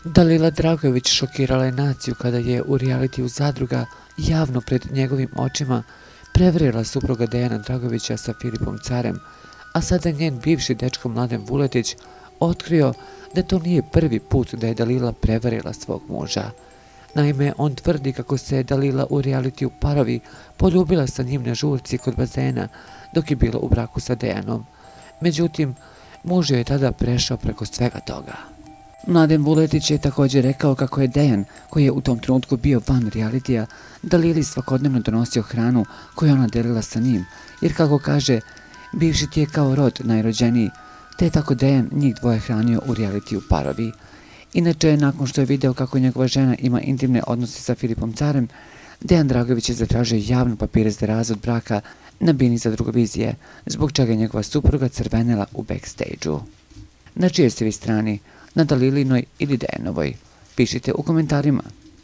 Dalila Dragojević šokirala je naciju kada je u realitiju Zadruga javno pred njegovim očima prevarila supruga Dejana Dragojevića sa Filipom Carem, a sada njen bivši dečko Mladen Vuletić otkrio da to nije prvi put da je Dalila prevarila svog muža. Naime, on tvrdi kako se je Dalila u realitiju Parovi poljubila sa njim na žurci kod bazena dok je bila u braku sa Dejanom. Međutim, muž joj je tada prešao preko svega toga. Mladen Vuletić je također rekao kako je Dejan, koji je u tom trenutku bio van realitija, Dalili svakodnevno donosio hranu koju ona delila sa njim, jer kako kaže, bivši ti je kao rod najrođeniji, te je tako Dejan njih dvoje hranio u realitiju Parovi. Inače, nakon što je video kako njegova žena ima intimne odnose sa Filipom Carem, Dejan Dragojević je zatražio javno papire za razvod braka na bini Zadrugovizije, zbog čega je njegova supruga crvenela u backstage-u. Na čijoj ste vi strani? Na Dalilinoj ili Dejanovoj? Pišite u komentarima.